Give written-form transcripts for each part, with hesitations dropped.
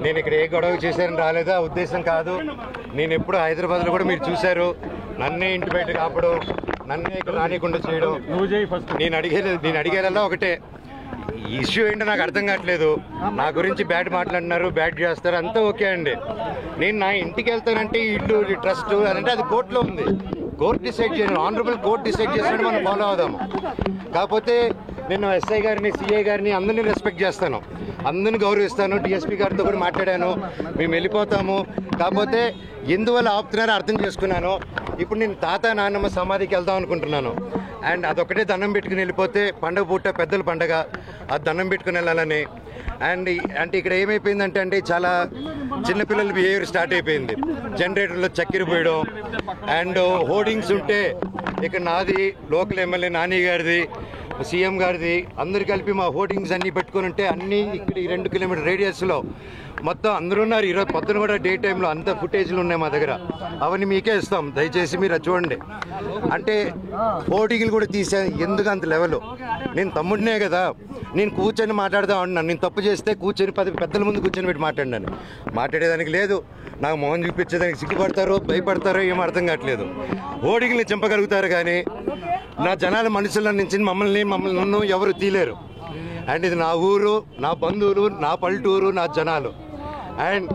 నేను ఇక్కడ ఏ గొడవ చేశారని రాలేదు, ఆ ఉద్దేశం కాదు. నేను ఎప్పుడు హైదరాబాద్లో కూడా మీరు చూశారు, నన్నే ఇంటి బయట కాపడం, నన్నే ఇక్కడ రానికుండా చేయడం. నేను అడిగేదల్లా ఒకటే, ఇష్యూ ఏంటో నాకు అర్థం కావట్లేదు. నా గురించి బ్యాడ్ మాట్లాడినారు, బ్యాడ్ చేస్తారు, అంతా ఓకే అండి. నేను నా ఇంటికి వెళ్తానంటే ఇల్లు ట్రస్ట్ అంటే అది కోర్టులో ఉంది, కోర్టు డిసైడ్ చేయను, ఆనరబుల్ కోర్టు డిసైడ్ చేసినట్టు మనం ఫాలో అవుదాము. కాకపోతే నేను ఎస్ఐ గారిని, సిఐ గారిని అందరినీ రెస్పెక్ట్ చేస్తాను, అందరిని గౌరవిస్తాను. డిఎస్పీ గారితో కూడా మాట్లాడాను, మేము వెళ్ళిపోతాము. కాకపోతే ఎందువల్ల ఆపుతున్నారో అర్థం చేసుకున్నాను. ఇప్పుడు నేను తాత నాన్నమ్మ సమాధికి వెళ్దాం అనుకుంటున్నాను. అండ్ అదొకటే దండం పెట్టుకుని వెళ్ళిపోతే పండగ పూట పెద్దల పండగ, అది దండం పెట్టుకుని వెళ్ళాలని. అండ్ అంటే ఇక్కడ ఏమైపోయిందంటే అండి, చాలా చిన్నపిల్లల బిహేవియర్ స్టార్ట్ అయిపోయింది. జనరేటర్లో చక్కెర పోయడం అండ్ హోర్డింగ్స్ ఉంటే ఇక్కడ నాది, లోకల్ ఎమ్మెల్యే నాని గారిది, సీఎం గారిది, అందరు కలిపి మా హోర్డింగ్స్ అన్నీ పెట్టుకుని ఉంటే అన్నీ ఇక్కడ ఈ 2 కిలోమీటర్ రేడియస్లో మొత్తం అందరూ ఉన్నారు. ఈరోజు పొద్దున కూడా డే టైంలో అంత ఫుటేజ్లు ఉన్నాయి మా దగ్గర, అవన్నీ మీకే ఇస్తాం, దయచేసి మీరు చూడండి. అంటే హోర్డింగ్లు కూడా తీసే ఎందుకు అంత లెవెల్? నేను తమ్ముడినే కదా, నేను కూర్చొని మాట్లాడదాం అంటున్నాను. నేను తప్పు చేస్తే కూర్చొని పెద్దల ముందు కూర్చొని పెట్టి మాట్లాడినాను, మాట్లాడేదానికి లేదు. నాకు మొహం చూపించేదానికి సిగ్గుపడతారో భయపడతారో ఏం అర్థం కావట్లేదు. హోర్డింగ్లు చింపగలుగుతారు కానీ నా జనాల మనుషుల నుంచి మమ్మల్ని నన్ను ఎవరు తీలేరు. అండ్ ఇది నా ఊరు, నా బంధువులు, నా పల్లెటూరు, నా జనాలు. అండ్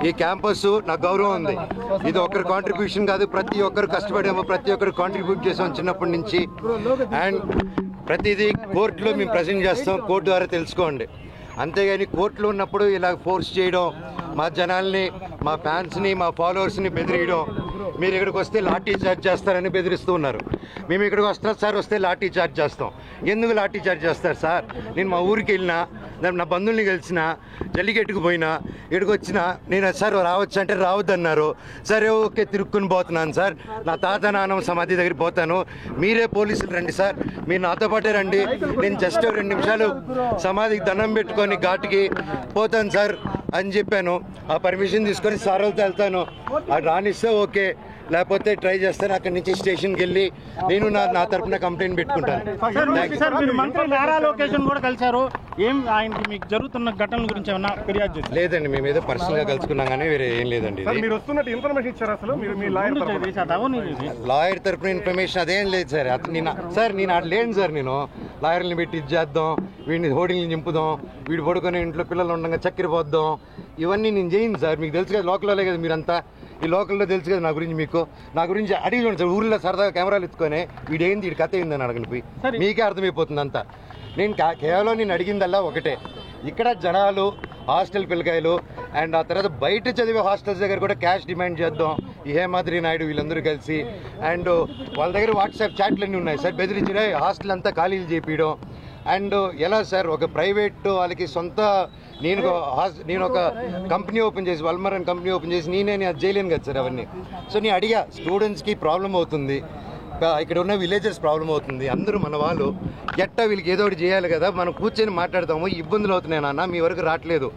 ఈ క్యాంపస్ నాకు గౌరవం ఉంది. ఇది ఒక్కరి కాంట్రిబ్యూషన్ కాదు, ప్రతి ఒక్కరు కష్టపడాము, ప్రతి ఒక్కరు కాంట్రిబ్యూట్ చేసాం చిన్నప్పటి నుంచి. అండ్ ప్రతిదీ కోర్టులో మేము ప్రజెంట్ చేస్తాం, కోర్టు ద్వారా తెలుసుకోండి. అంతేగాని కోర్టులో ఉన్నప్పుడు ఇలా ఫోర్స్ చేయడం, మా జనాల్ని, మా ఫ్యాన్స్ని, మా ఫాలోవర్స్ని బెదిరియడం, మీరు ఇక్కడికి వస్తే లాఠీ చార్జ్ చేస్తారని బెదిరిస్తూ ఉన్నారు. మేము ఇక్కడికి వస్తాం సార్, వస్తే లాఠీ చార్జ్ చేస్తాం. ఎందుకు లాఠీ చార్జ్ చేస్తారు సార్? నేను మా ఊరికి వెళ్ళినా, నా బంధువుల్ని కలిసిన, జల్లికెట్టుకు పోయినా, ఇక్కడికి వచ్చినా, నేను సార్ రావచ్చు అంటే రావద్దన్నారు. సరే ఓకే, తిరుక్కుని పోతున్నాను సార్, నా తాత నాన్నమ్మ సమాధి దగ్గరికి పోతాను, మీరే పోలీసులు రండి సార్, మీరు నాతో పాటే రండి, నేను జస్ట్ 2 నిమిషాలు సమాధికి దండం పెట్టుకొని ఘాటుకి పోతాను సార్ అని చెప్పాను. ఆ పర్మిషన్ తీసుకొని సార్ వాళ్ళతో వెళ్తాను, అది రానిస్తే ఓకే, లేకపోతే ట్రై చేస్తాను. అక్కడి నుంచి స్టేషన్కి వెళ్ళి నేను నా తరఫున కంప్లైంట్ పెట్టుకుంటాను. లేదండి, మేము ఏదో పర్సనల్ గా కలుసుకున్నాం కానీ వేరే ఏం లేదండి. లాయర్ తరఫున ఇన్ఫర్మేషన్ అదేం లేదు సార్. నేను అటు లేను సార్. నేను లాయర్ని పెట్టి ఇది చేద్దాం, వీడిని హోర్డింగ్లు నింపుదాం, వీడు పడుకొని ఇంట్లో పిల్లలు ఉండగా చక్కెర పోద్దాం, ఇవన్నీ నేను చేయను సార్. మీకు తెలుసు కదా, లోకల్లో కదా మీరంతా, ఈ లోకల్లో తెలుసు కదా నా గురించి. మీకు నా గురించి అడిగి చూడండి సార్, ఊర్లో సరదాగా కెమెరాలు ఎత్తుకొని వీడేంది, వీడి కథ ఏందని అడగండి పోయి, మీకే అర్థమైపోతుంది అంతా. నేను కేవలం నేను అడిగిందల్లా ఒకటే, ఇక్కడ జనాలు, హాస్టల్ పిల్లకాయలు అండ్ ఆ తర్వాత బయట చదివే హాస్టల్స్ దగ్గర కూడా క్యాష్ డిమాండ్ చేద్దాం, ఈ హేమాద్రి నాయుడు వీళ్ళందరూ కలిసి. అండ్ వాళ్ళ దగ్గర వాట్సాప్ చాట్లు అన్నీ ఉన్నాయి సార్, బెదిరించే హాస్టల్ అంతా ఖాళీలు చేపించడం. అండ్ ఎలా సార్, ఒక ప్రైవేట్ వాళ్ళకి సొంత, నేను ఒక కంపెనీ ఓపెన్ చేసి, వల్మరన్ కంపెనీ ఓపెన్ చేసి నేనే అది చేయలేను కదా సార్ అవన్నీ. సో నేను అడిగా, స్టూడెంట్స్కి ప్రాబ్లం అవుతుంది, ఇక్కడ ఉన్న విలేజర్స్ ప్రాబ్లం అవుతుంది, అందరూ మన వాళ్ళు, ఎట్టా వీళ్ళకి ఏదో ఒకటి చేయాలి కదా, మనం కూర్చొని మాట్లాడతాము, ఇబ్బందులు అవుతున్నాయి నాన్న, మీ వరకు రావట్లేదు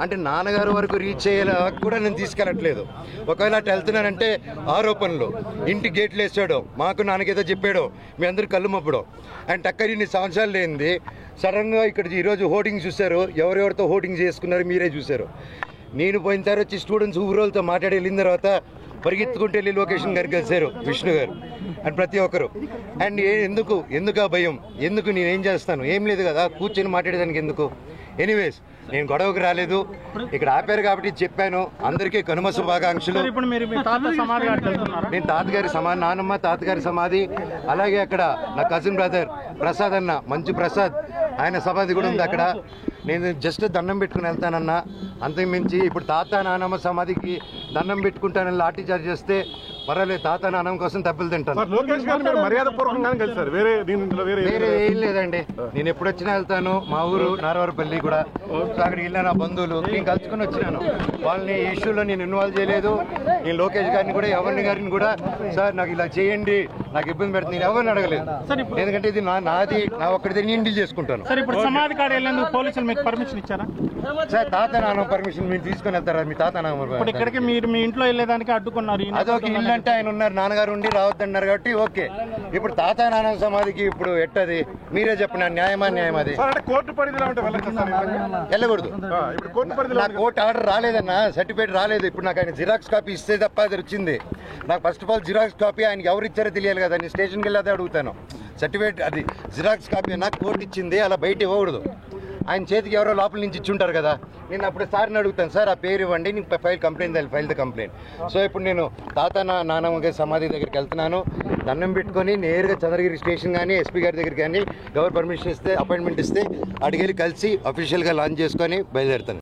అంటే నాన్నగారు వరకు రీచ్ అయ్యేలా కూడా నేను తీసుకెళ్ళట్లేదు. ఒకవేళ అటు వెళ్తున్నానంటే ఆరోపణలు, ఇంటి గేట్లు వేసాడు, మాకు నాన్నకేదో చెప్పాడు, మీ అందరూ కళ్ళు మప్పడం. అండ్ టక్కరి ఇన్ని సంవత్సరాలు లేనిది సడన్గా ఇక్కడ ఈరోజు హోర్డింగ్ చూశారు, ఎవరెవరితో హోర్డింగ్ చేసుకున్నారు మీరే చూశారు. నేను పోయిన తర్వాత వచ్చి స్టూడెంట్స్ ఊరోళ్ళతో మాట్లాడి వెళ్ళిన తర్వాత పరిగెత్తుకుంటూ వెళ్ళి లొకేషన్ గారికి కలిశారు విష్ణు గారు అండ్ ప్రతి ఒక్కరు. అండ్ ఎందుకు ఆ భయం, ఎందుకు నేనేం చేస్తాను, ఏం లేదు కదా, కూర్చొని మాట్లాడేదానికి ఎందుకు. ఎనీవేస్, నేను గొడవకు రాలేదు, ఇక్కడ ఆపారు కాబట్టి చెప్పాను. అందరికీ కనుమ శుభాకాంక్షలు. నేను తాతగారి సమాధి, నానమ్మ తాతగారి సమాధి, అలాగే అక్కడ నా కజిన్ బ్రదర్ ప్రసాద్ అన్న, మంచు ప్రసాద్, ఆయన సమాధి కూడా ఉంది అక్కడ. నేను జస్ట్ దండం పెట్టుకుని వెళ్తానన్నా, అంతకుమించి ఇప్పుడు తాత నానమ్మ సమాధికి దండం పెట్టుకుంటానని లాఠీ చార్జ్ చేస్తే పర్వాలేదు, తాత నానమ్మ కోసం తప్పులు తింటాను. వేరే ఏం లేదండి, నేను ఎప్పుడు వచ్చినా వెళ్తాను. మా ఊరు నారవరపల్లి కూడా, సో అక్కడికి వెళ్ళిన నా బంధువులు నేను కలుసుకుని వచ్చినాను. వాళ్ళని ఇష్యూలో నేను ఇన్వాల్వ్ చేయలేదు. నేను లోకేష్ గారిని కూడా, ఎవరిని గారిని కూడా, సార్ నాకు ఇలా చేయండి, నాకు ఇబ్బంది పెడుతుంది. నేను ఎవరిని అడగలేదు, ఎందుకంటే ఇది నాది, నా ఒక్కడిది నేను డీల్ చేసుకుంటాను. సార్ ఇప్పుడు సమాధి కాడ వెళ్ళేందుకు పోలీసులు మీకు పర్మిషన్ ఇచ్చారా? సార్ తాత నాన్న పర్మిషన్ మీరు తీసుకొని వెళ్తారా? మీ తాత నాన్న ఇప్పుడు ఇక్కడికి మీరు మీ ఇంట్లో వెళ్ళేదానికి అడ్డుకున్నారు. అదొక ఇల్లు అంటే ఆయన ఉన్నారు, నాన్నగారు ఉండి రావద్దన్నారు కాబట్టి ఓకే. ఇప్పుడు తాత నాన్న సమాధికి ఇప్పుడు ఎట్టది మీరే చెప్పిన న్యాయమా? న్యాయం అది కోర్టు పరిధిలో వెళ్ళకూడదు. నాకు కోర్టు ఆర్డర్ రాలేదన్నా, సర్టిఫికేట్ రాలేదు. ఇప్పుడు నాకు ఆయన జిరాక్స్ కాపీ ఇస్తే తప్ప అది వచ్చింది. నాకు first of all xerox copy ఆయనకి ఎవరు ఇచ్చారో తెలియాలి కదా. నేను స్టేషన్కి వెళ్ళి అదే అడుగుతాను. సర్టిఫికేట్ అది జిరాక్స్ కాపీ నాకు కోర్టు ఇచ్చింది, అలా బయట ఇవ్వకూడదు. ఆయన చేతికి ఎవరో లోపల నుంచి ఇచ్చుంటారు కదా. నేను అప్పుడు సార్ని అడుగుతాను, సార్ ఆ పేరు ఇవ్వండి, నేను file complaint file the complaint. So ఇప్పుడు నేను తాత నాన్నమ్మ సమాధి దగ్గరికి వెళ్తున్నాను. దండం పెట్టుకొని నేరుగా చంద్రగిరి స్టేషన్ కానీ ఎస్పీ గారి దగ్గరికి కానీ గవర్నర్ పర్మిషన్ ఇస్తే అపాయింట్మెంట్ ఇస్తే అడిగెళ్ళి కలిసి అఫీషియల్గా లాంచ్ చేసుకొని బయలుదేరుతాను.